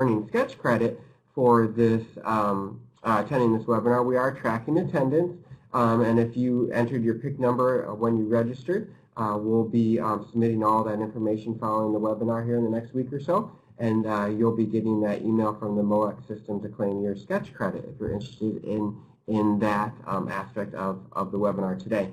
earning sketch credit for this attending this webinar. We are tracking attendance, and if you entered your PIC number when you registered, we'll be submitting all that information following the webinar here in the next week or so, and you'll be getting that email from the MOEC system to claim your sketch credit if you're interested in that aspect of the webinar today.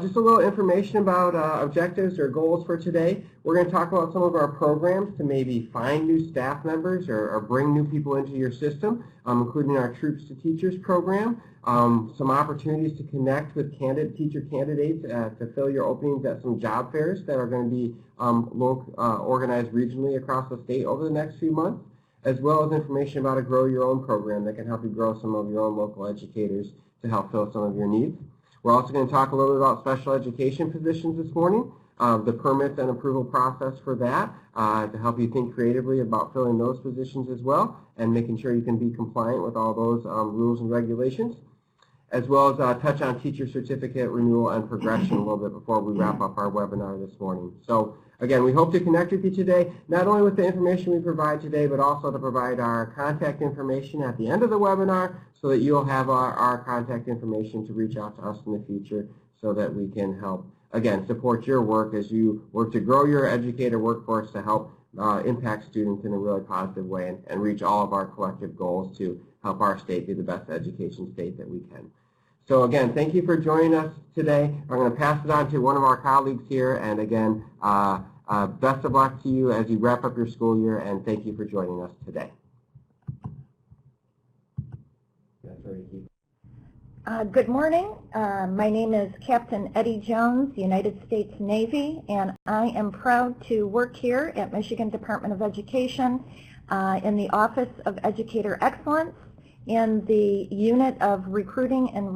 Just a little information about objectives or goals for today. We're going to talk about some of our programs to maybe find new staff members or bring new people into your system, including our Troops to Teachers program, some opportunities to connect with teacher candidates to fill your openings at some job fairs that are going to be organized regionally across the state over the next few months, as well as information about a Grow Your Own program that can help you grow some of your own local educators to help fill some of your needs. We're also going to talk a little bit about special education positions this morning, the permits and approval process for that, to help you think creatively about filling those positions as well and making sure you can be compliant with all those rules and regulations, as well as touch on teacher certificate renewal and progression a little bit before we wrap up our webinar this morning. So again, we hope to connect with you today, not only with the information we provide today, but also to provide our contact information at the end of the webinar so that you'll have our contact information to reach out to us in the future so that we can help, again, support your work as you work to grow your educator workforce to help impact students in a really positive way and reach all of our collective goals to help our state be the best education state that we can. So again, thank you for joining us today. I'm going to pass it on to one of our colleagues here, and again, best of luck to you as you wrap up your school year, and thank you for joining us today. Good morning. My name is Captain Eddie Jones, United States Navy, and I am proud to work here at Michigan Department of Education in the Office of Educator Excellence in the Unit of Recruiting and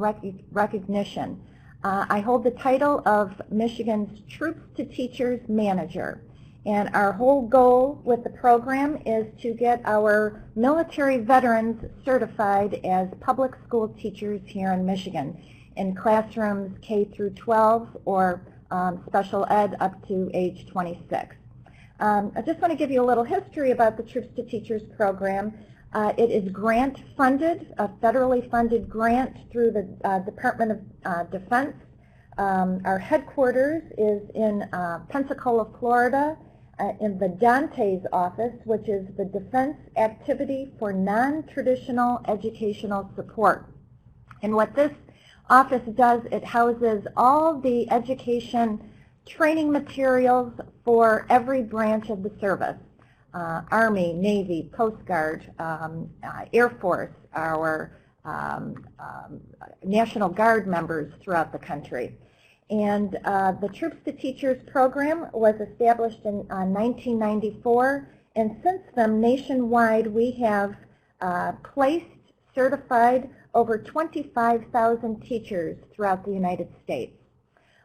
Recognition. I hold the title of Michigan's Troops to Teachers Manager. And our whole goal with the program is to get our military veterans certified as public school teachers here in Michigan in classrooms K through 12 or special ed up to age 26. I just want to give you a little history about the Troops to Teachers program. It is grant funded, a federally funded grant through the Department of Defense. Our headquarters is in Pensacola, Florida, in the Dante's office, which is the Defense Activity for Non-Traditional Educational Support. And what this office does, it houses all the education training materials for every branch of the service. Army, Navy, Coast Guard, Air Force, our National Guard members throughout the country. And the Troops to Teachers program was established in 1994, and since then, nationwide, we have placed, certified over 25,000 teachers throughout the United States.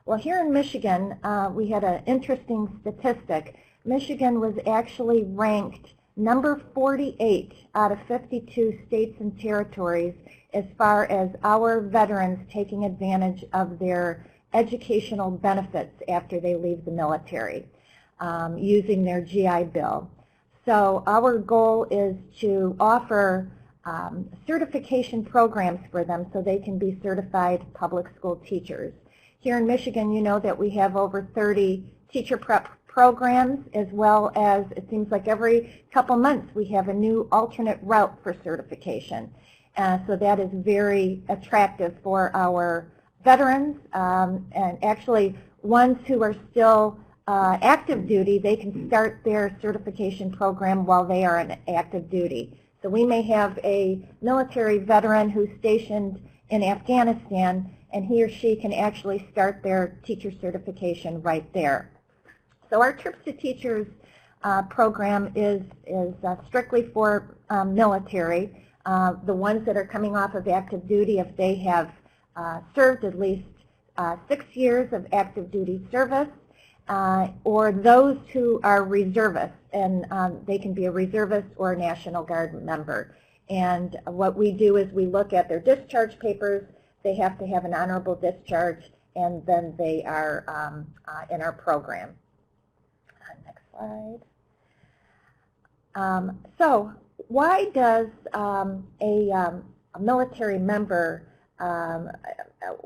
Well, here in Michigan, we had an interesting statistic. Michigan was actually ranked number 48 out of 52 states and territories as far as our veterans taking advantage of their educational benefits after they leave the military using their GI Bill. So our goal is to offer certification programs for them so they can be certified public school teachers. Here in Michigan, you know that we have over 30 teacher prep programs, as well as it seems like every couple months we have a new alternate route for certification. So that is very attractive for our veterans, and actually ones who are still active duty, they can start their certification program while they are on active duty. So we may have a military veteran who's stationed in Afghanistan, and he or she can actually start their teacher certification right there. So our Troops to Teachers program is strictly for military. The ones that are coming off of active duty, if they have served at least 6 years of active duty service, or those who are reservists, and they can be a reservist or a National Guard member. And what we do is we look at their discharge papers. They have to have an honorable discharge, and then they are in our program. Next slide. So why does a military member,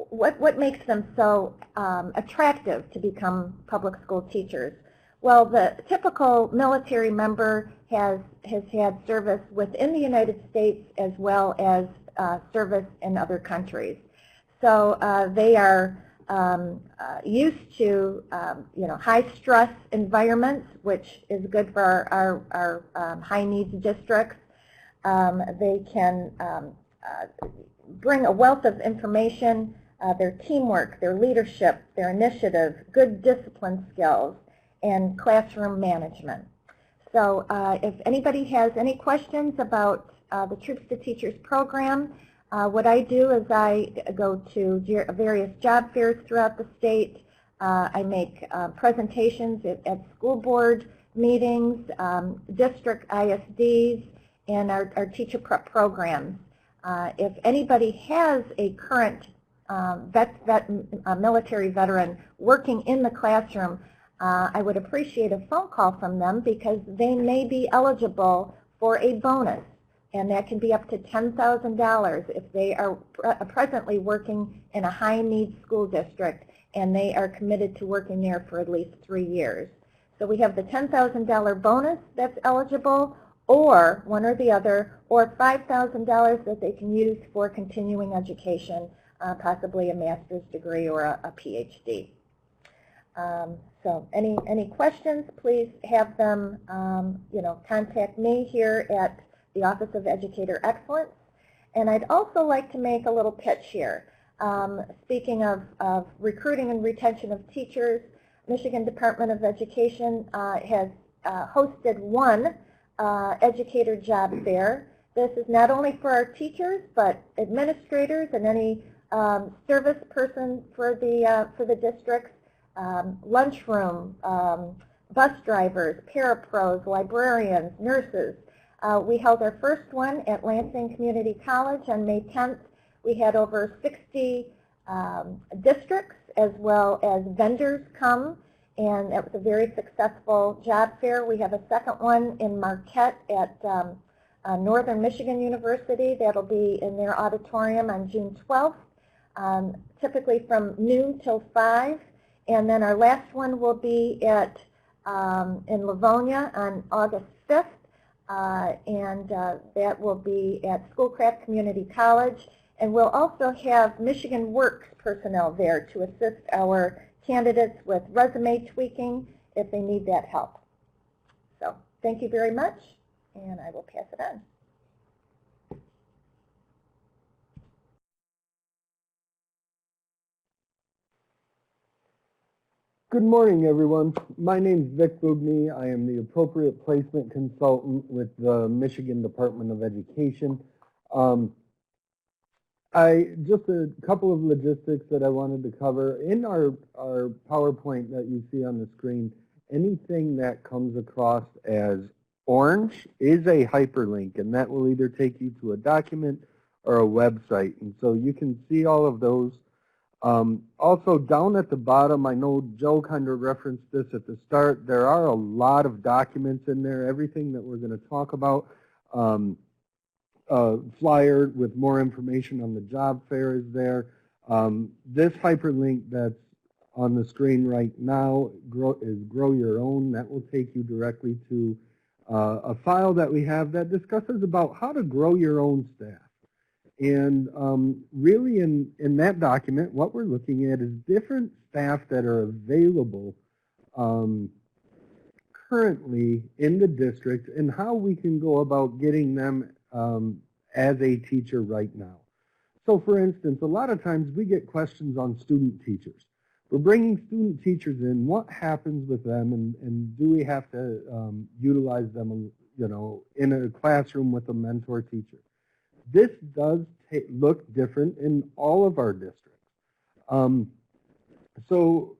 what makes them so attractive to become public school teachers? Well, the typical military member has had service within the United States as well as service in other countries. So they are used to high stress environments, which is good for our high needs districts. They can bring a wealth of information, their teamwork, their leadership, their initiative, good discipline skills, and classroom management. So if anybody has any questions about the Troops to Teachers program, what I do is I go to various job fairs throughout the state. I make presentations at school board meetings, district ISDs, and our teacher prep programs. If anybody has a current military veteran working in the classroom, I would appreciate a phone call from them because they may be eligible for a bonus, and that can be up to $10,000 if they are presently working in a high-needs school district and they are committed to working there for at least 3 years. So we have the $10,000 bonus that's eligible, or one or the other, or $5,000 that they can use for continuing education, possibly a master's degree or a PhD. So any questions, please have them contact me here at the Office of Educator Excellence. And I'd also like to make a little pitch here. Speaking of recruiting and retention of teachers, Michigan Department of Education has hosted one Educator job fair. This is not only for our teachers, but administrators and any service person for the districts, lunchroom, bus drivers, parapros, librarians, nurses. We held our first one at Lansing Community College on May 10th. We had over 60 districts as well as vendors come, and it was a very successful job fair. We have a second one in Marquette at Northern Michigan University. That'll be in their auditorium on June 12th, typically from noon till 5. And then our last one will be in Livonia on August 5th, and that will be at Schoolcraft Community College. And we'll also have Michigan Works personnel there to assist our candidates with resume tweaking if they need that help. So thank you very much, and I will pass it on. Good morning, everyone. My name is Vic Bugny. I am the Appropriate Placement Consultant with the Michigan Department of Education. Just a couple of logistics that I wanted to cover. In our PowerPoint that you see on the screen, anything that comes across as orange is a hyperlink, and that will either take you to a document or a website. And so you can see all of those. Also, down at the bottom, I know Joe kind of referenced this at the start, there are a lot of documents in there, everything that we're going to talk about. Flyer with more information on the job fair is there. This hyperlink that's on the screen right now is Grow Your Own. That will take you directly to a file that we have that discusses about how to grow your own staff. And really in that document, what we're looking at is different staff that are available currently in the district and how we can go about getting them as a teacher right now. So for instance, a lot of times we get questions on student teachers. We're bringing student teachers in, what happens with them, and do we have to utilize them, in a classroom with a mentor teacher? This does look different in all of our districts. So,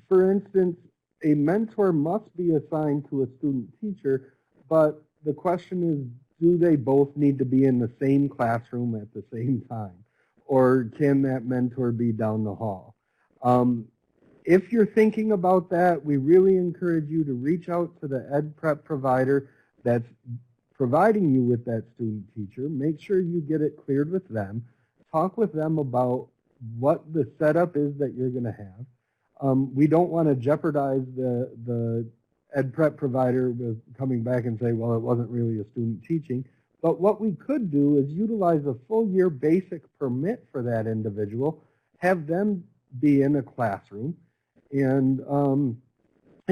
for instance, a mentor must be assigned to a student teacher, but the question is, do they both need to be in the same classroom at the same time? Or can that mentor be down the hall? If you're thinking about that, we really encourage you to reach out to the ed prep provider that's providing you with that student teacher. Make sure you get it cleared with them. Talk with them about what the setup is that you're going to have. We don't want to jeopardize the ed prep provider with coming back and say, well, it wasn't really a student teaching. But what we could do is utilize a full year basic permit for that individual, have them be in a classroom, and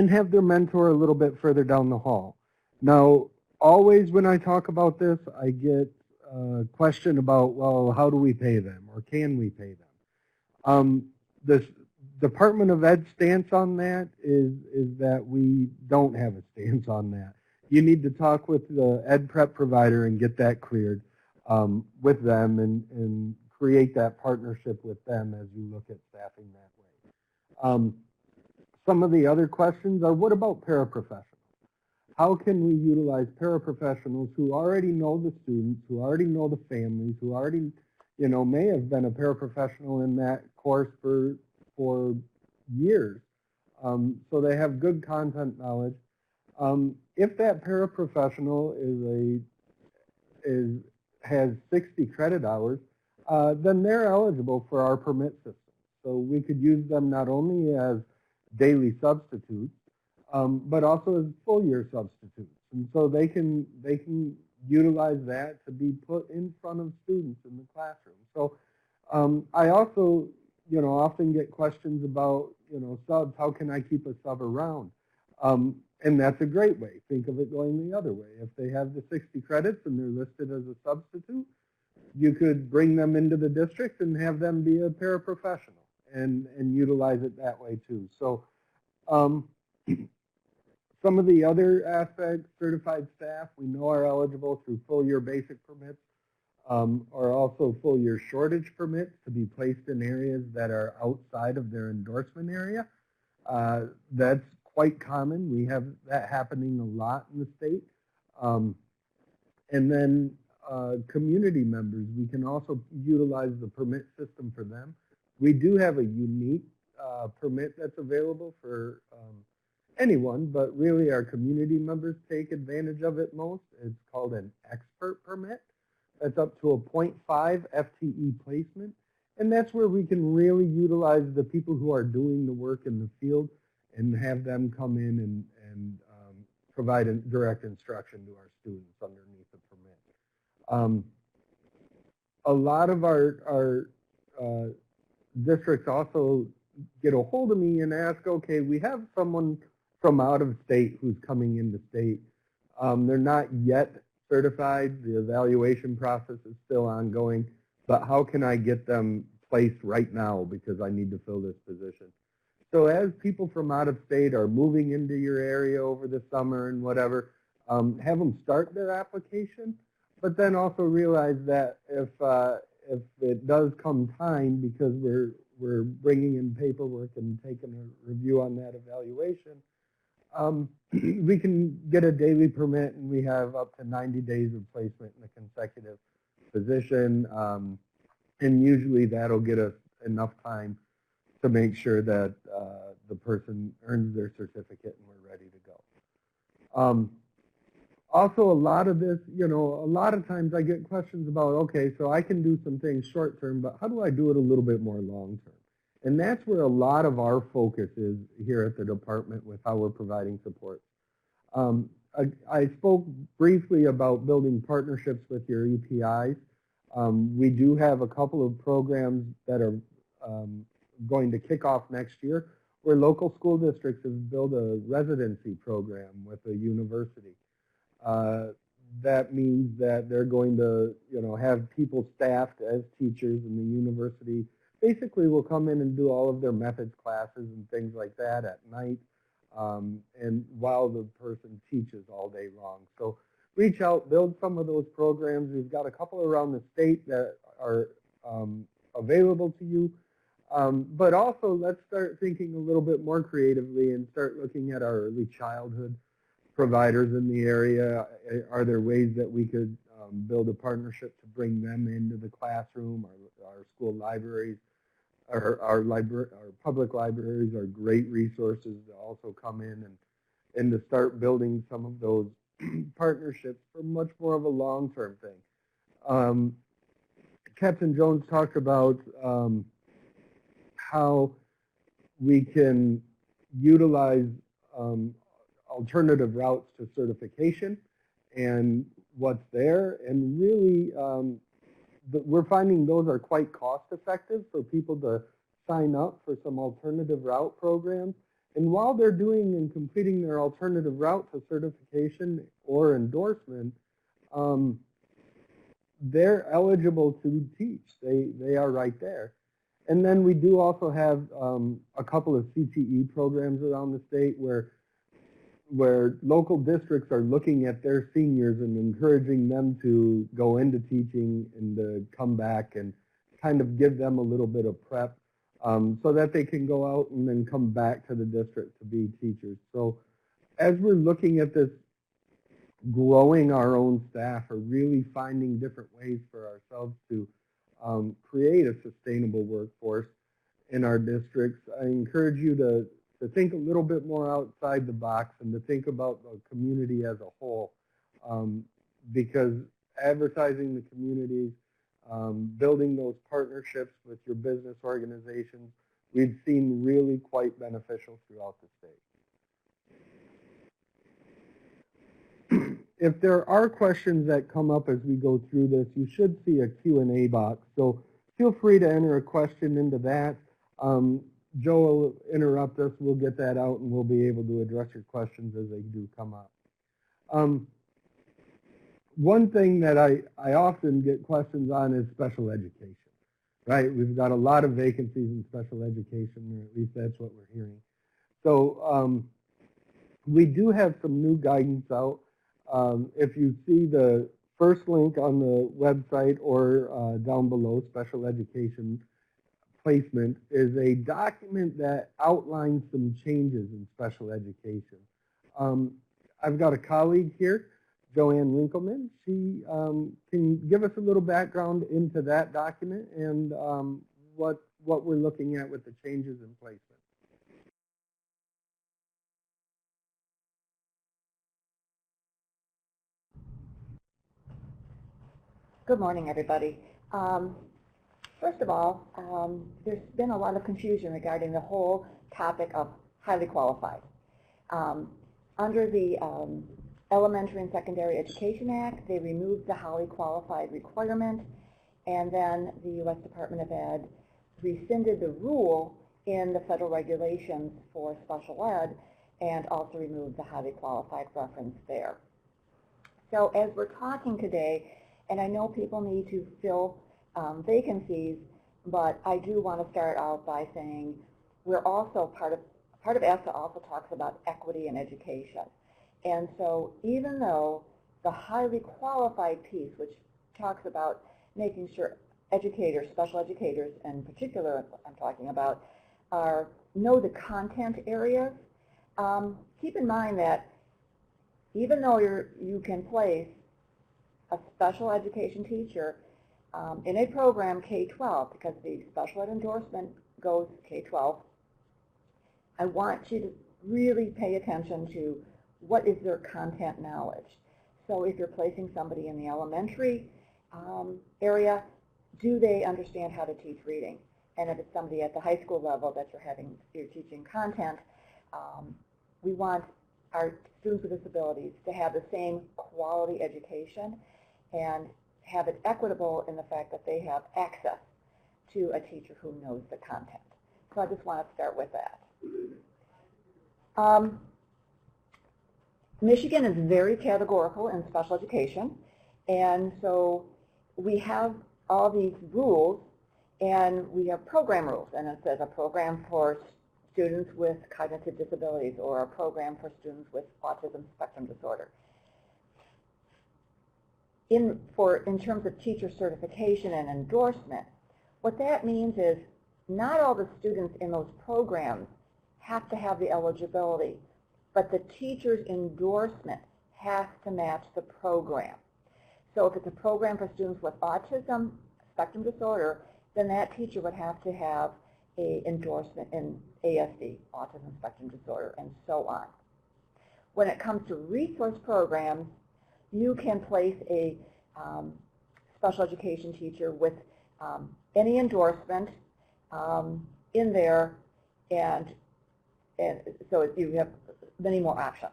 have their mentor a little bit further down the hall. Now, always when I talk about this, I get a question about, well, how do we pay them, or can we pay them? The Department of Ed stance on that is that we don't have a stance on that. You need to talk with the ed prep provider and get that cleared with them, and create that partnership with them as you look at staffing that way. Some of the other questions are, what about paraprofessionals? How can we utilize paraprofessionals who already know the students, who already know the families, who already, may have been a paraprofessional in that course for years, so they have good content knowledge. If that paraprofessional has 60 credit hours, then they're eligible for our permit system. So we could use them not only as daily substitutes, but also as full year substitutes. And so they can utilize that to be put in front of students in the classroom. So I also, often get questions about, subs, how can I keep a sub around? And that's a great way. Think of it going the other way. If they have the 60 credits and they're listed as a substitute, you could bring them into the district and have them be a paraprofessional and utilize it that way too. So some of the other aspects, certified staff, we know are eligible through full year basic permits, or also full year shortage permits to be placed in areas that are outside of their endorsement area. That's quite common. We have that happening a lot in the state. And then community members, we can also utilize the permit system for them. We do have a unique permit that's available for anyone, but really our community members take advantage of it most. It's called an expert permit. That's up to a 0.5 FTE placement. And that's where we can really utilize the people who are doing the work in the field and have them come in and provide a direct instruction to our students underneath the permit. A lot of our districts also get a hold of me and ask, okay, we have someone from out of state who's coming into state. They're not yet certified. The evaluation process is still ongoing, but how can I get them placed right now because I need to fill this position? So as people from out of state are moving into your area over the summer and whatever, have them start their application, but then also realize that if it does come time, because we're bringing in paperwork and taking a review on that evaluation, we can get a daily permit, and we have up to 90 days of placement in a consecutive position, and usually that'll get us enough time to make sure that the person earns their certificate and we're ready to go. Also, a lot of this, a lot of times I get questions about, okay, so I can do some things short term, but how do I do it a little bit more long term? And that's where a lot of our focus is here at the department with how we're providing support. I spoke briefly about building partnerships with your EPIs. We do have a couple of programs that are going to kick off next year, where local school districts have built a residency program with a university. That means that they're going to, have people staffed as teachers, and the university basically will come in and do all of their methods classes and things like that at night, and while the person teaches all day long. So reach out, build some of those programs. We've got a couple around the state that are available to you. But also, let's start thinking a little bit more creatively and start looking at our early childhood providers in the area. Are there ways that we could build a partnership to bring them into the classroom? Our school libraries, our public libraries are great resources to also come in and to start building some of those partnerships for much more of a long-term thing. Captain Jones talked about how we can utilize alternative routes to certification and what's there, and really we're finding those are quite cost effective for people to sign up for some alternative route programs. And while they're doing and completing their alternative route to certification or endorsement, they're eligible to teach. They are right there. And then we do also have a couple of CTE programs around the state where local districts are looking at their seniors and encouraging them to go into teaching and to come back and kind of give them a little bit of prep so that they can go out and then come back to the district to be teachers. So as we're looking at this, growing our own staff or really finding different ways for ourselves to create a sustainable workforce in our districts, I encourage you to think a little bit more outside the box and to think about the community as a whole, because advertising the communities, building those partnerships with your business organizations, we've seen really quite beneficial throughout the state. If there are questions that come up as we go through this, you should see a Q&A box. So feel free to enter a question into that. Joe will interrupt us. We'll get that out and we'll be able to address your questions as they do come up. One thing that I often get questions on is special education, right? We've got a lot of vacancies in special education, or at least that's what we're hearing. So we do have some new guidance out. If you see the first link on the website or down below, special education placement is a document that outlines some changes in special education. I've got a colleague here, Joanne Winkleman. She can give us a little background into that document and what we're looking at with the changes in placement. Good morning, everybody. First of all, there's been a lot of confusion regarding the whole topic of highly qualified. Under the Elementary and Secondary Education Act, they removed the highly qualified requirement, and then the U.S. Department of Ed rescinded the rule in the federal regulations for special ed and also removed the highly qualified reference there. So as we're talking today, and I know people need to fill vacancies, but I do want to start out by saying we're also part of ESSA also talks about equity in education. And so even though the highly qualified piece, which talks about making sure educators, special educators in particular I'm talking about, know the content areas, keep in mind that even though you can place a special education teacher in a program K-12, because the special ed endorsement goes K-12, I want you to really pay attention to what is their content knowledge. So if you're placing somebody in the elementary area, do they understand how to teach reading? And if it's somebody at the high school level that you're teaching content, we want our students with disabilities to have the same quality education and have it equitable in the fact that they have access to a teacher who knows the content. So I just want to start with that. Michigan is very categorical in special education, and so we have all these rules, and we have program rules, and it says a program for students with cognitive disabilities or a program for students with autism spectrum disorder. In terms of teacher certification and endorsement, what that means is not all the students in those programs have to have the eligibility, but the teacher's endorsement has to match the program. So if it's a program for students with autism spectrum disorder, then that teacher would have to have an endorsement in ASD, autism spectrum disorder, and so on. When it comes to resource programs, you can place a special education teacher with any endorsement in there, and so you have many more options.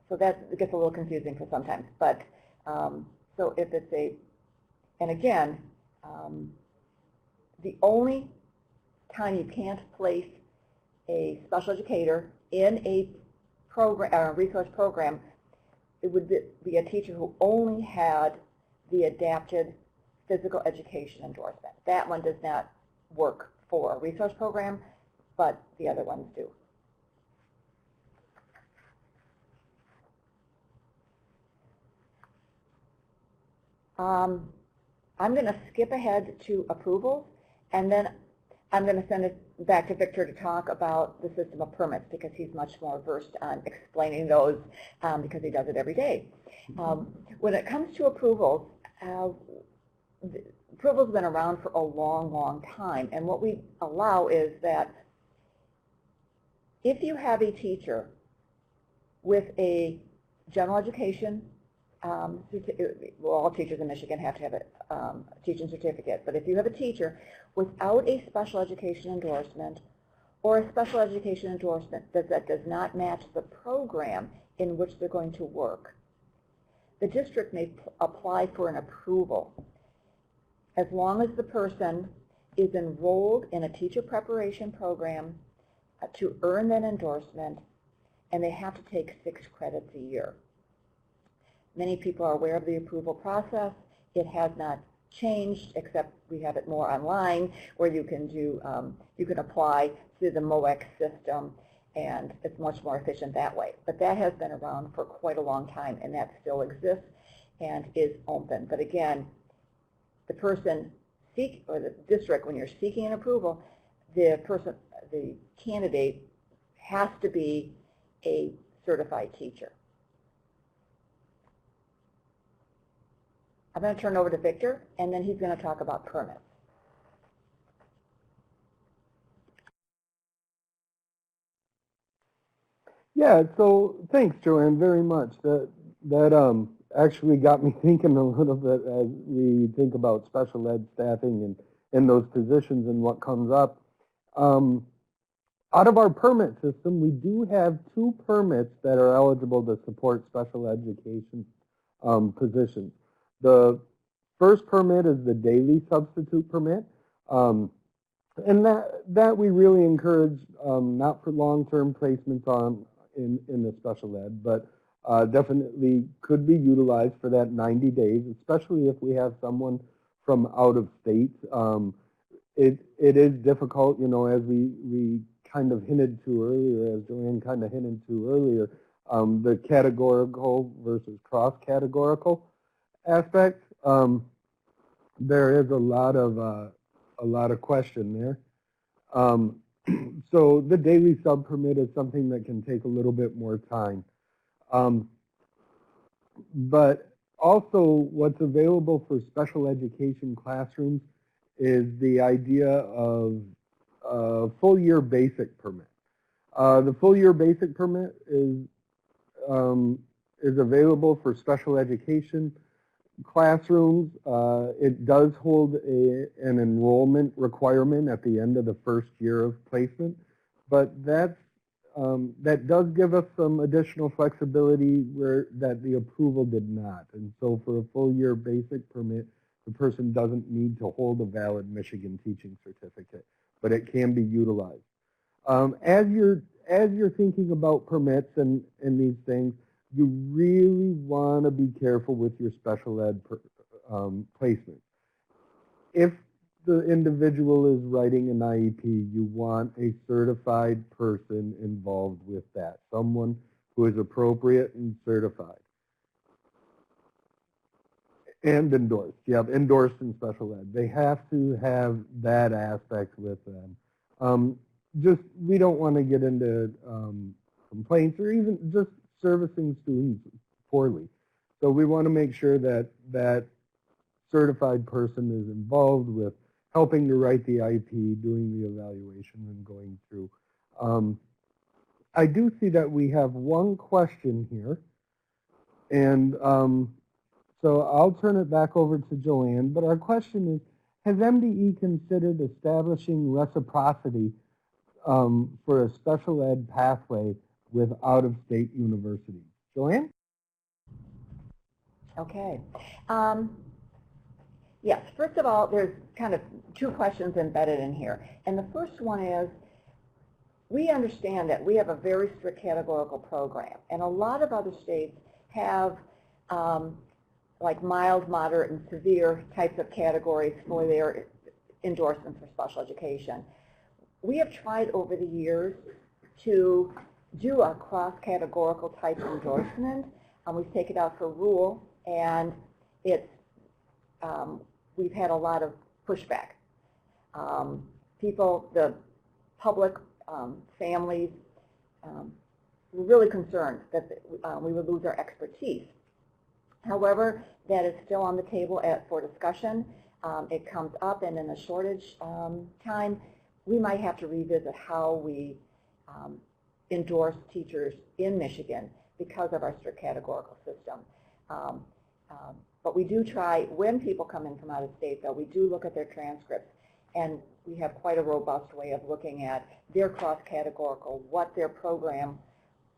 So that gets a little confusing for sometimes, but so if it's a, and again, the only time you can't place a special educator in a program, or a resource program, it would be a teacher who only had the adapted physical education endorsement. That one does not work for a resource program, but the other ones do. I'm going to skip ahead to approvals, and then I'm going to send it back to Victor to talk about the system of permits, because he's much more versed on explaining those because he does it every day. When it comes to approvals, approvals have been around for a long, long time, and what we allow is that if you have a teacher with a general education, well, all teachers in Michigan have to have a teaching certificate, but if you have a teacher without a special education endorsement, or a special education endorsement that does not match the program in which they're going to work, the district may apply for an approval as long as the person is enrolled in a teacher preparation program to earn that endorsement, and they have to take 6 credits a year. Many people are aware of the approval process. It has not changed, except we have it more online, where you can do, you can apply through the MOEX system, and it's much more efficient that way. But that has been around for quite a long time, and that still exists and is open. But again, the person or the district, when you're seeking an approval, the candidate has to be a certified teacher. I'm going to turn over to Victor, and then he's going to talk about permits. Yeah, so thanks, Joanne, very much. That actually got me thinking a little bit as we think about special ed staffing and those positions and what comes up. Out of our permit system, we do have 2 permits that are eligible to support special education positions. The first permit is the daily substitute permit, and that we really encourage, not for long-term placements in the special ed, but definitely could be utilized for that 90 days, especially if we have someone from out of state. It is difficult, you know, as we kind of hinted to earlier, as Joanne kind of hinted to earlier, the categorical versus cross-categorical aspect. There is a lot of question there. So the daily sub permit is something that can take a little bit more time. But also what's available for special education classrooms is the idea of a full year basic permit. The full year basic permit is available for special education classrooms. It does hold an enrollment requirement at the end of the first year of placement, but that does give us some additional flexibility that the approval did not. And so for a full year basic permit, the person doesn't need to hold a valid Michigan teaching certificate, but it can be utilized. As you're thinking about permits and these things, you really want to be careful with your special ed placement. If the individual is writing an IEP, you want a certified person involved with that, someone who is appropriate and certified. And endorsed. Yeah, endorsed in special ed. They have to have that aspect with them. We don't want to get into complaints or even just servicing students poorly. So we want to make sure that that certified person is involved with helping to write the IEP, doing the evaluation, and going through. I do see that we have one question here, and so I'll turn it back over to Joanne. But our question is, has MDE considered establishing reciprocity for a special ed pathway with out-of-state universities? Joanne? Okay. Yes, first of all, there's kind of two questions embedded in here. And the first one is, we understand that we have a very strict categorical program, and a lot of other states have like mild, moderate, and severe types of categories for their endorsements for special education. We have tried over the years to do a cross-categorical type endorsement. We've taken it out for rule, and it's we've had a lot of pushback. People, the public, families, were really concerned that we would lose our expertise. However, that is still on the table for discussion. It comes up, and in a shortage time, we might have to revisit how we endorse teachers in Michigan because of our strict categorical system. But we do try, when people come in from out of state, though, we do look at their transcripts, and we have quite a robust way of looking at their cross-categorical, what their program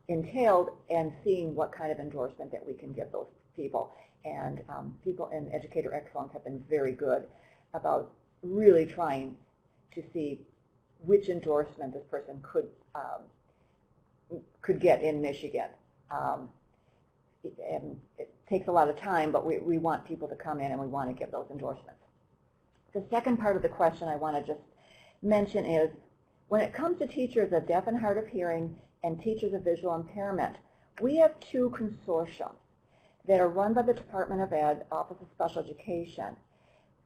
entailed, and seeing what kind of endorsement that we can give those people. And people in Educator Excellence have been very good about really trying to see which endorsement this person could get in Michigan. And it takes a lot of time, but we want people to come in and we want to give those endorsements. The second part of the question I want to just mention is, when it comes to teachers of deaf and hard of hearing and teachers of visual impairment, we have two consortia that are run by the Department of Ed, Office of Special Education.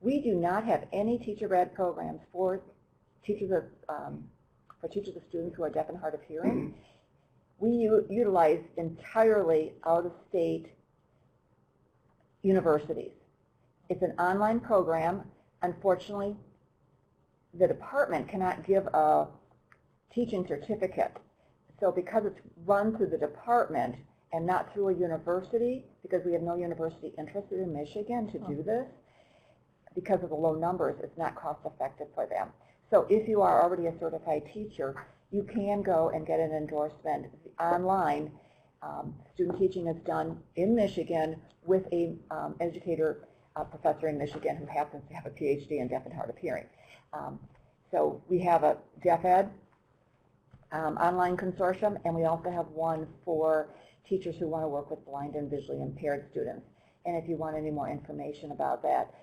We do not have any teacher ed programs for teachers of students who are deaf and hard of hearing. We utilize entirely out-of-state universities. It's an online program. Unfortunately, the department cannot give a teaching certificate. So because it's run through the department and not through a university, because we have no university interested in Michigan to do this, because of the low numbers, it's not cost effective for them. So if you are already a certified teacher, you can go and get an endorsement online. Student teaching is done in Michigan with a educator professor in Michigan who happens to have a PhD in deaf and hard of hearing. So we have a deaf ed online consortium, and we also have one for teachers who want to work with blind and visually impaired students. And if you want any more information about that,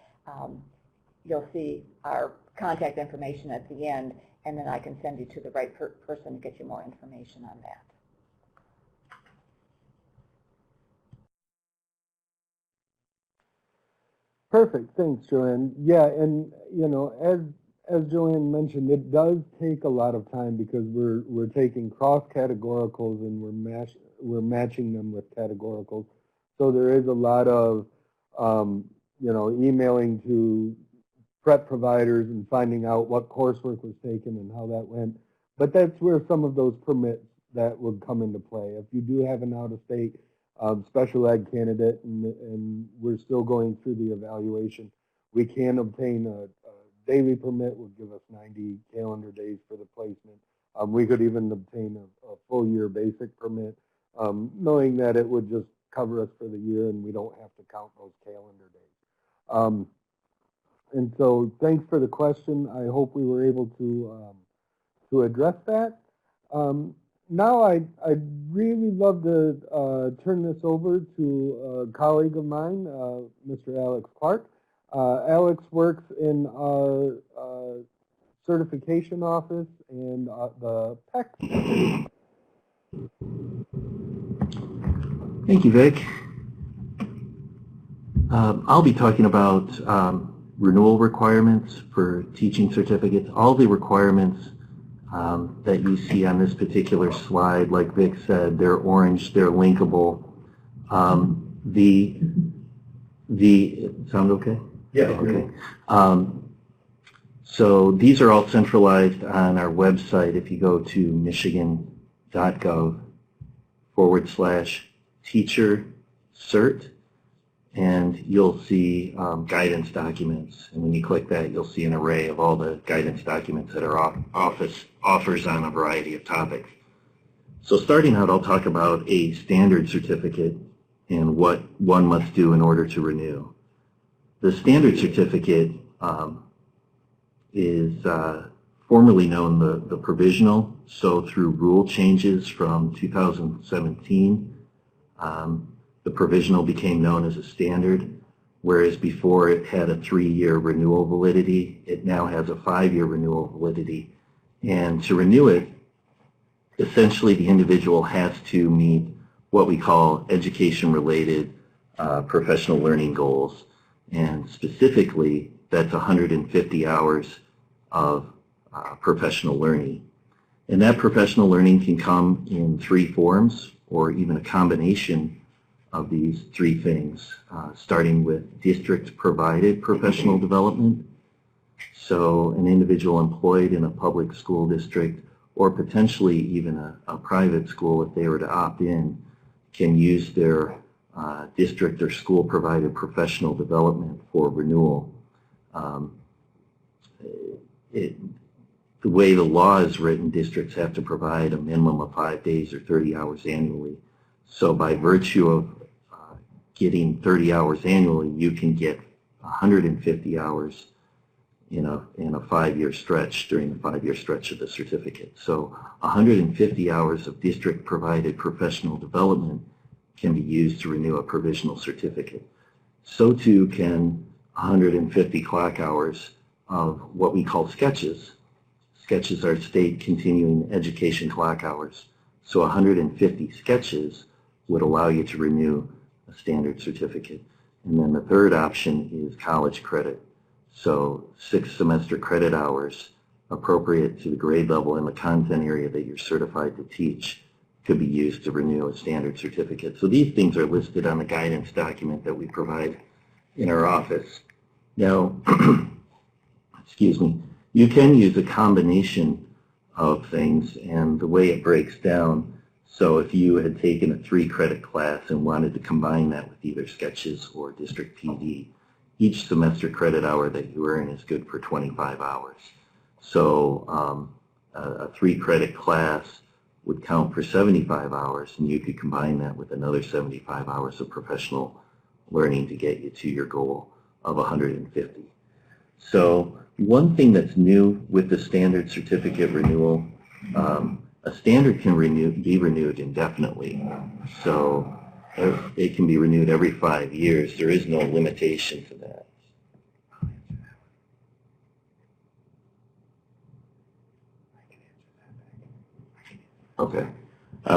you'll see our contact information at the end, and then I can send you to the right person to get you more information on that. Perfect. Thanks, Joanne. Yeah, and you know, as Joanne mentioned, it does take a lot of time because we're taking cross categoricals and we're matching them with categoricals. So there is a lot of you know, emailing to prep providers and finding out what coursework was taken and how that went. But that's where some of those permits that would come into play. If you do have an out-of-state special ed candidate and we're still going through the evaluation, we can obtain a daily permit, would give us 90 calendar days for the placement. We could even obtain a full year basic permit, knowing that it would just cover us for the year and we don't have to count those calendar days. And so thanks for the question. I hope we were able to address that. Now I'd really love to turn this over to a colleague of mine, Mr. Alex Clark. Alex works in our certification office and the PEC. Thank you, Vic. I'll be talking about renewal requirements for teaching certificates. All the requirements that you see on this particular slide, like Vic said, they're orange, they're linkable. Sound okay? Yeah. Okay. So these are all centralized on our website. If you go to Michigan www.gov/teacher cert, and you'll see guidance documents. And when you click that, you'll see an array of all the guidance documents that our office offers on a variety of topics. So starting out, I'll talk about a standard certificate and what one must do in order to renew. The standard certificate is formerly known the provisional. So through rule changes from 2017, the provisional became known as a standard, whereas before it had a 3-year renewal validity. It now has a 5-year renewal validity. And to renew it, essentially the individual has to meet what we call education-related professional learning goals. And specifically, that's 150 hours of professional learning. And that professional learning can come in 3 forms, or even a combination of these 3 things, starting with district-provided professional development. So an individual employed in a public school district, or potentially even a private school, if they were to opt in, can use their district or school-provided professional development for renewal. The way the law is written, districts have to provide a minimum of 5 days or 30 hours annually. So by virtue of getting 30 hours annually, you can get 150 hours in a 5-year stretch during the 5-year stretch of the certificate. So 150 hours of district-provided professional development can be used to renew a provisional certificate. So too can 150 clock hours of what we call sketches. Sketches are state continuing education clock hours. So 150 sketches would allow you to renew a standard certificate. And then the third option is college credit. So 6 semester credit hours appropriate to the grade level and the content area that you're certified to teach could be used to renew a standard certificate. So these things are listed on the guidance document that we provide in our office. Now, excuse me, you can use a combination of things, and the way it breaks down, so if you had taken a 3-credit class and wanted to combine that with either sketches or district PD, each semester credit hour that you earn is good for 25 hours. So a 3-credit class would count for 75 hours, and you could combine that with another 75 hours of professional learning to get you to your goal of 150. So one thing that's new with the standard certificate renewal, a standard can be renewed indefinitely. So it can be renewed every 5 years. There is no limitation to that. Okay.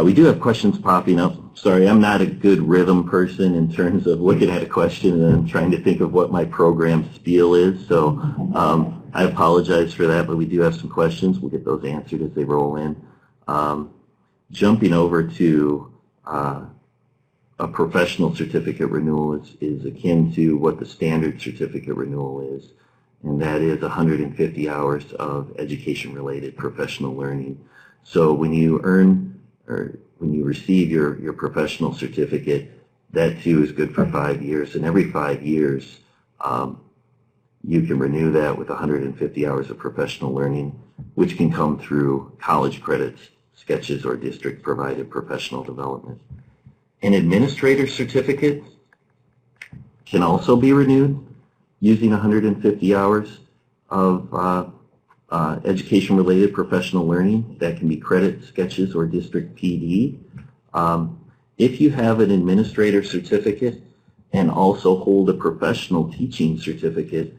We do have questions popping up. Sorry, I'm not a good rhythm person in terms of looking at a question and then trying to think of what my program spiel is. So I apologize for that, but we do have some questions. We'll get those answered as they roll in. Jumping over to a professional certificate renewal is akin to what the standard certificate renewal is, and that is 150 hours of education-related professional learning. So when you earn or when you receive your professional certificate, that too is good for 5 years, and every 5 years you can renew that with 150 hours of professional learning, which can come through college credits, sketches, or district-provided professional development. An administrator certificate can also be renewed using 150 hours of education-related professional learning. That can be credit, sketches, or district PD. If you have an administrator certificate and also hold a professional teaching certificate,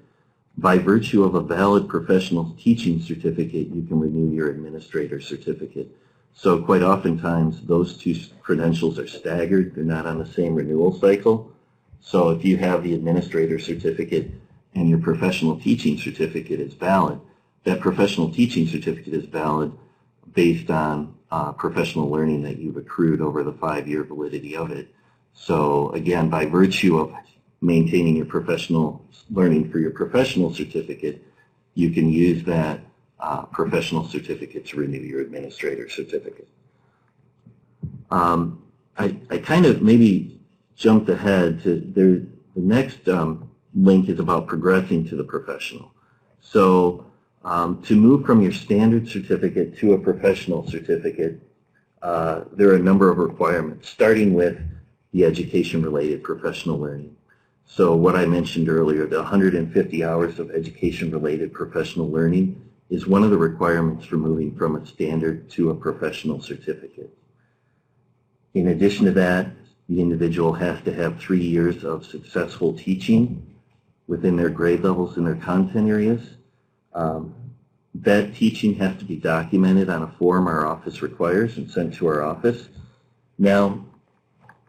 by virtue of a valid professional teaching certificate, you can renew your administrator certificate. So quite oftentimes, those two credentials are staggered. They're not on the same renewal cycle. So if you have the administrator certificate and your professional teaching certificate is valid, that professional teaching certificate is valid based on professional learning that you've accrued over the 5-year validity of it. So again, by virtue of maintaining your professional learning for your professional certificate, you can use that professional certificate to renew your administrator certificate. I kind of maybe jumped ahead to the next link is about progressing to the professional. So to move from your standard certificate to a professional certificate, there are a number of requirements, starting with the education-related professional learning. So what I mentioned earlier, the 150 hours of education-related professional learning is one of the requirements for moving from a standard to a professional certificate. In addition to that, the individual has to have 3 years of successful teaching within their grade levels and their content areas. That teaching has to be documented on a form our office requires and sent to our office. Now,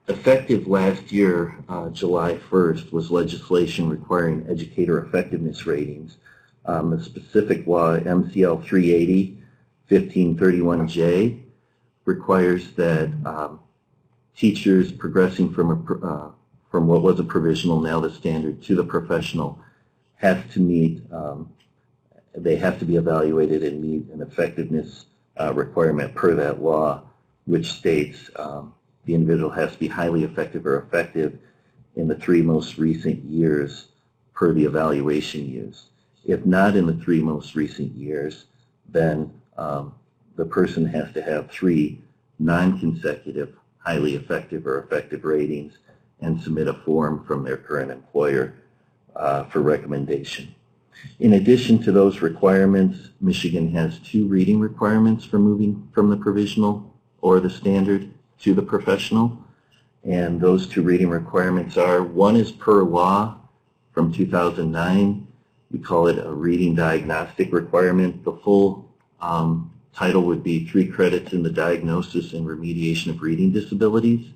effective last year, July 1st, was legislation requiring educator effectiveness ratings. The specific law, MCL 380-1531J, requires that teachers progressing from what was a provisional, now the standard, to the professional have to meet, they have to be evaluated and meet an effectiveness requirement per that law, which states the individual has to be highly effective or effective in the 3 most recent years per the evaluation used. If not in the 3 most recent years, then the person has to have 3 non-consecutive highly effective or effective ratings and submit a form from their current employer for recommendation. In addition to those requirements, Michigan has 2 reading requirements for moving from the provisional or the standard to the professional. And those 2 reading requirements are, one is per law from 2009. We call it a reading diagnostic requirement. The full title would be 3 credits in the diagnosis and remediation of reading disabilities.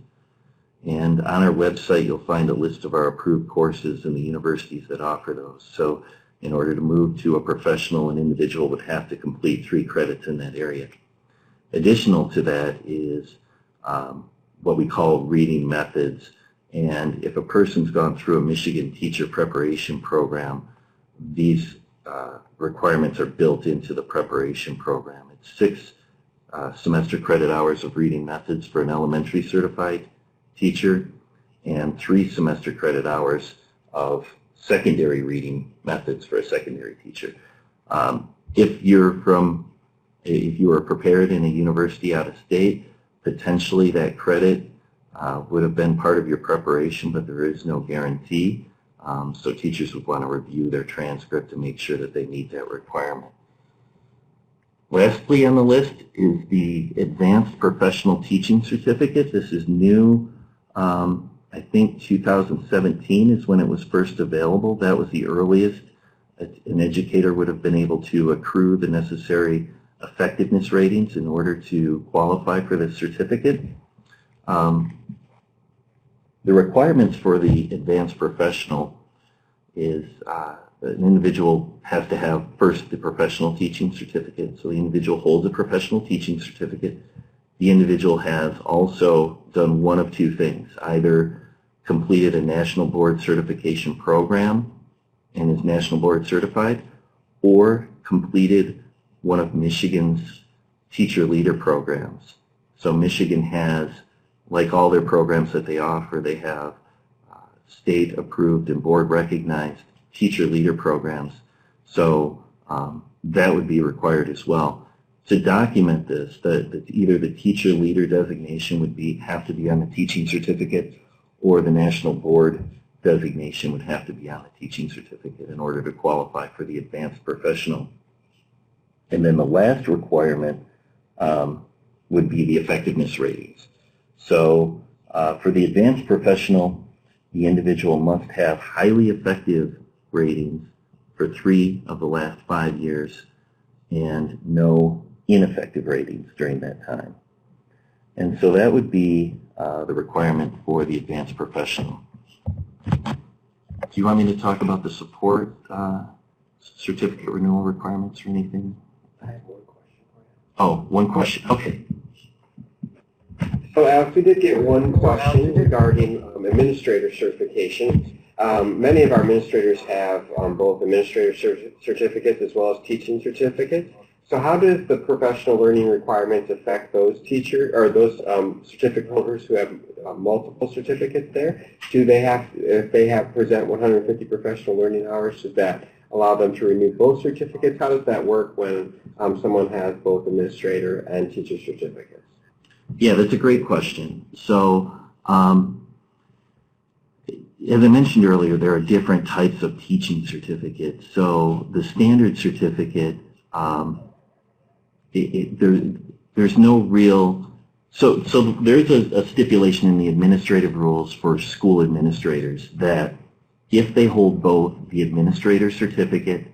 And on our website, you'll find a list of our approved courses and the universities that offer those. So in order to move to a professional, an individual would have to complete 3 credits in that area. Additional to that is what we call reading methods. And if a person's gone through a Michigan teacher preparation program, these requirements are built into the preparation program. It's 6 semester credit hours of reading methods for an elementary certified teacher and 3 semester credit hours of secondary reading methods for a secondary teacher. If you were prepared in a university out of state, potentially that credit would have been part of your preparation, but there is no guarantee. So teachers would want to review their transcript to make sure that they meet that requirement. Lastly on the list is the Advanced Professional Teaching Certificate. This is new. I think 2017 is when it was first available. That was the earliest an educator would have been able to accrue the necessary effectiveness ratings in order to qualify for this certificate. The requirements for the advanced professional is an individual has to have first the professional teaching certificate. So the individual holds a professional teaching certificate. The individual has also done one of 2 things, either completed a national board certification program and is national board certified, or completed one of Michigan's teacher leader programs. So Michigan has, like all their programs that they offer, they have state approved and board recognized teacher leader programs. So that would be required as well. To document this, either the teacher leader designation would have to be on the teaching certificate, or the national board designation would have to be on the teaching certificate in order to qualify for the advanced professional. And then the last requirement would be the effectiveness ratings. So for the advanced professional, the individual must have highly effective ratings for 3 of the last 5 years and no ineffective ratings during that time. And so that would be the requirement for the advanced professional. Do you want me to talk about the support certificate renewal requirements or anything? I have one question for you. Oh, one question. Okay. So Alex, we did get one question regarding administrator certification. Many of our administrators have both administrator certificates as well as teaching certificates. So how does the professional learning requirements affect those teachers or those certificate holders who have multiple certificates there? Do they have, if they have present 150 professional learning hours, does that allow them to renew both certificates? How does that work when someone has both administrator and teacher certificates? Yeah, that's a great question. So, as I mentioned earlier, there are different types of teaching certificates. So the standard certificate, there's no real, so there's a stipulation in the administrative rules for school administrators that if they hold both the administrator certificate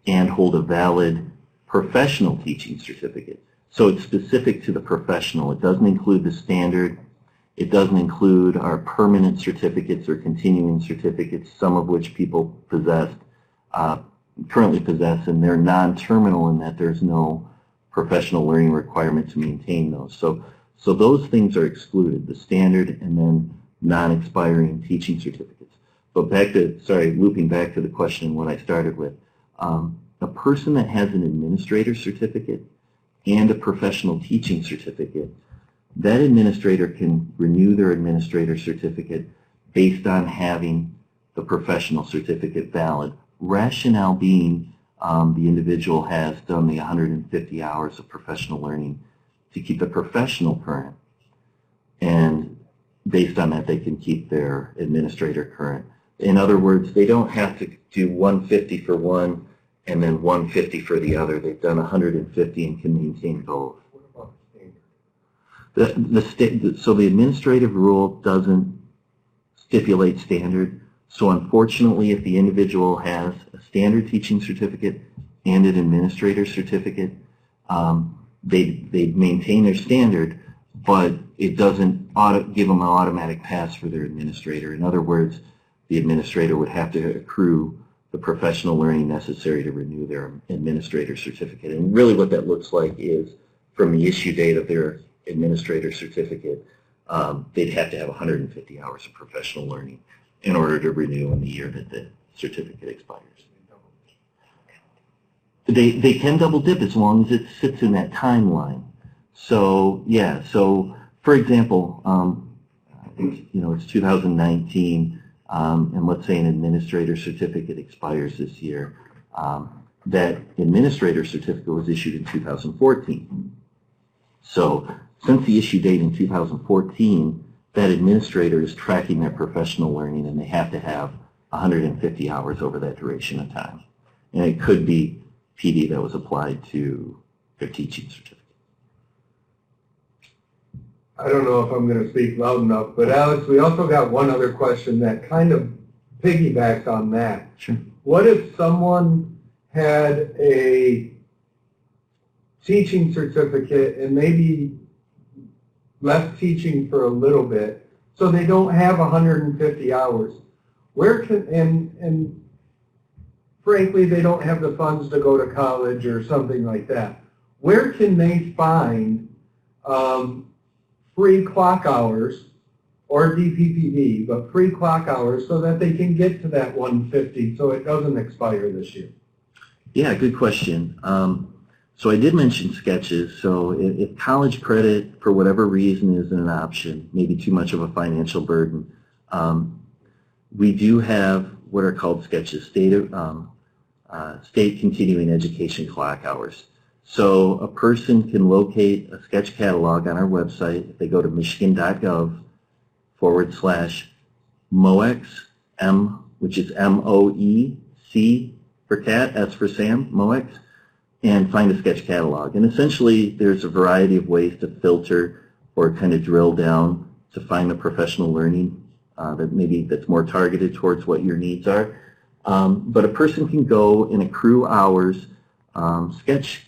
and hold a valid professional teaching certificate, so it's specific to the professional. It doesn't include the standard. It doesn't include our permanent certificates or continuing certificates, some of which people currently possess, and they're non-terminal in that there's no professional learning requirement to maintain those. So those things are excluded, the standard and then non-expiring teaching certificates. But looping back to the question what I started with, a person that has an administrator certificate and a professional teaching certificate, that administrator can renew their administrator certificate based on having the professional certificate valid. Rationale being the individual has done the 150 hours of professional learning to keep the professional current, and based on that they can keep their administrator current. In other words, they don't have to do 150 for one and then 150 for the other. They've done 150 and can maintain both. So the administrative rule doesn't stipulate standard. So unfortunately, if the individual has a standard teaching certificate and an administrator certificate, they maintain their standard, but it doesn't give them an automatic pass for their administrator. In other words, the administrator would have to accrue the professional learning necessary to renew their administrator certificate. And really what that looks like is from the issue date of their administrator certificate, they'd have to have 150 hours of professional learning in order to renew in the year that the certificate expires. They can double dip as long as it sits in that timeline. So yeah, so for example, it's 2019, and let's say an administrator certificate expires this year. That administrator certificate was issued in 2014. So since the issue date in 2014, that administrator is tracking their professional learning, and they have to have 150 hours over that duration of time. And it could be PD that was applied to their teaching certificate. I don't know if I'm going to speak loud enough, but Alex, we also got one other question that kind of piggybacks on that. Sure. What if someone had a teaching certificate and maybe left teaching for a little bit, so they don't have 150 hours? Where can, and frankly, they don't have the funds to go to college or something like that. Where can they find free clock hours, or DPPD, but free clock hours so that they can get to that 150 so it doesn't expire this year? Yeah, good question. So I did mention sketches. So if college credit, for whatever reason, isn't an option, maybe too much of a financial burden, we do have what are called sketches, state continuing education clock hours. So a person can locate a sketch catalog on our website. If they go to michigan.gov/MOEX, which is M-O-E-C for cat, S for Sam, MOEX, and find a sketch catalog. And essentially, there's a variety of ways to filter or kind of drill down to find the professional learning that's more targeted towards what your needs are. But a person can go and accrue hours, sketch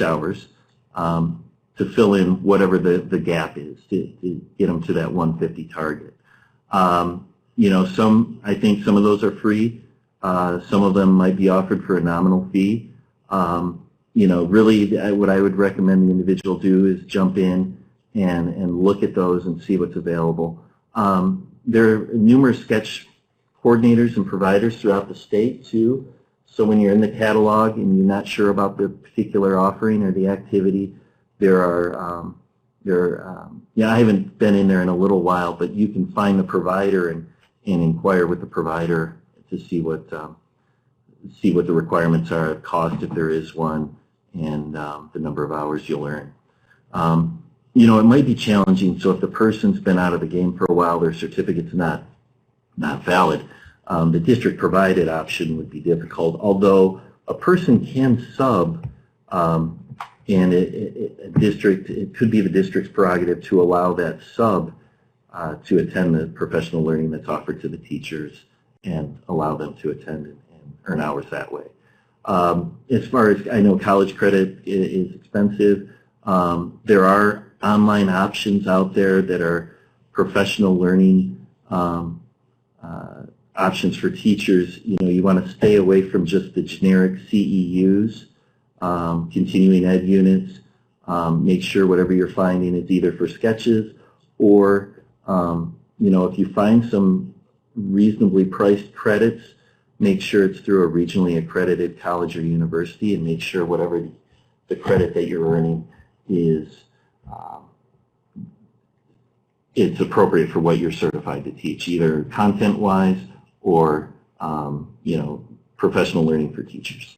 hours, to fill in whatever the gap is to get them to that 150 target. I think some of those are free. Some of them might be offered for a nominal fee. Really, what I would recommend the individual do is jump in and look at those and see what's available. There are numerous sketch coordinators and providers throughout the state too. So when you're in the catalog and you're not sure about the particular offering or the activity, there are, I haven't been in there in a little while, but you can find the provider and inquire with the provider to see what the requirements are, cost if there is one, and the number of hours you'll earn. It might be challenging, so if the person's been out of the game for a while, their certificate's not valid. The district provided option would be difficult, although a person can sub, and it could be the district's prerogative to allow that sub to attend the professional learning that's offered to the teachers and allow them to attend and earn hours that way. As far as I know, college credit is expensive. There are online options out there that are professional learning options for teachers. You want to stay away from just the generic CEUs, continuing ed units. Make sure whatever you're finding is either for sketches or, if you find some reasonably priced credits, make sure it's through a regionally accredited college or university, and make sure whatever the credit that you're earning is it's appropriate for what you're certified to teach, either content-wise or professional learning for teachers.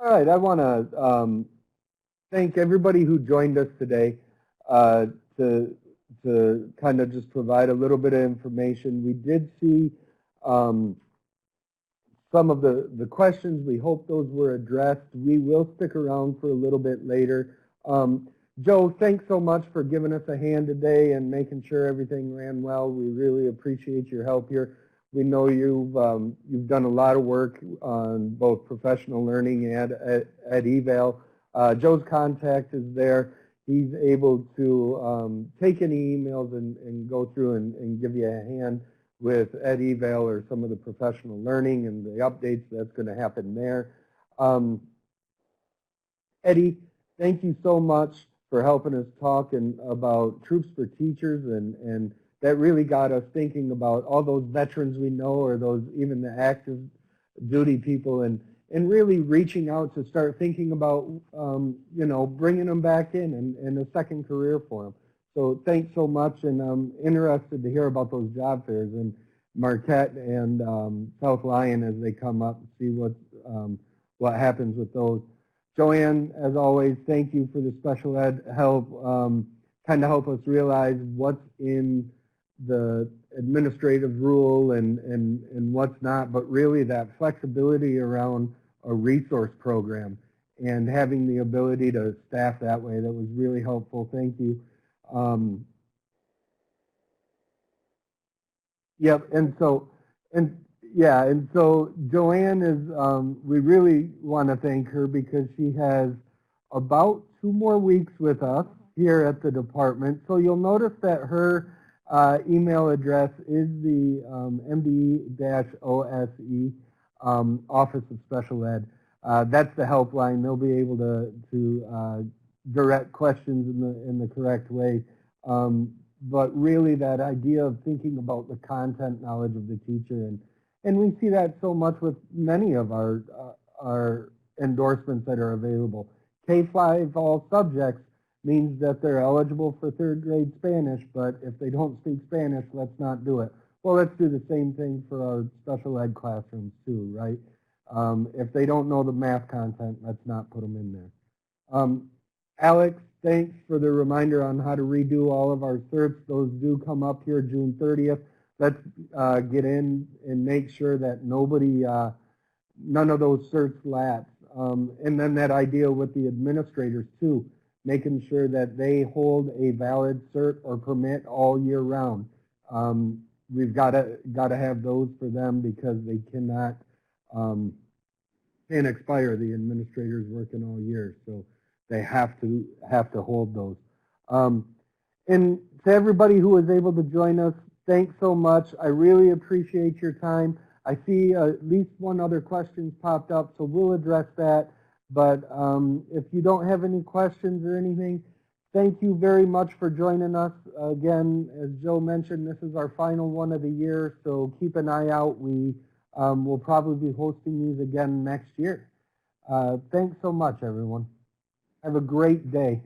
All right, I want to thank everybody who joined us today to kind of just provide a little bit of information. We did see some of the questions. We hope those were addressed. We will stick around for a little bit later. Joe, thanks so much for giving us a hand today and making sure everything ran well. We really appreciate your help here. We know you've done a lot of work on both professional learning and at eval. Joe's contact is there. He's able to take any emails and go through and give you a hand with ed eval or some of the professional learning and the updates that's going to happen there. Eddie, thank you so much for helping us talk about Troops for Teachers, and that really got us thinking about all those veterans we know, or those even the active duty people, and really reaching out to start thinking about bringing them back in and a second career for them. So thanks so much, and I'm interested to hear about those job fairs in Marquette and South Lyon as they come up and see what happens with those. Joanne, as always, thank you for the special ed help, kind of help us realize what's in the administrative rule and what's not, but really that flexibility around a resource program and having the ability to staff that way. That was really helpful. Thank you. Yep, and so Joanne is, we really want to thank her because she has about 2 more weeks with us here at the department. So you'll notice that her email address is the MDE-OSE Office of Special Ed. That's the helpline. They'll be able to direct questions in the correct way. But really that idea of thinking about the content knowledge of the teacher, and we see that so much with many of our endorsements that are available. K-5 all subjects means that they're eligible for 3rd grade Spanish, but if they don't speak Spanish, let's not do it. Well, let's do the same thing for our special ed classrooms too, right? If they don't know the math content, let's not put them in there. Alex, thanks for the reminder on how to redo all of our certs. Those do come up here June 30th. Let's get in and make sure that none of those certs lapse. And then that idea with the administrators too, making sure that they hold a valid cert or permit all year round. We've got to have those for them because they can't expire. The administrators working all year, so They have to hold those. And to everybody who was able to join us, thanks so much. I really appreciate your time. I see at least one other question popped up, so we'll address that. But if you don't have any questions or anything, thank you very much for joining us. Again, as Joe mentioned, this is our final one of the year, so keep an eye out. We will probably be hosting these again next year. Thanks so much, everyone. Have a great day.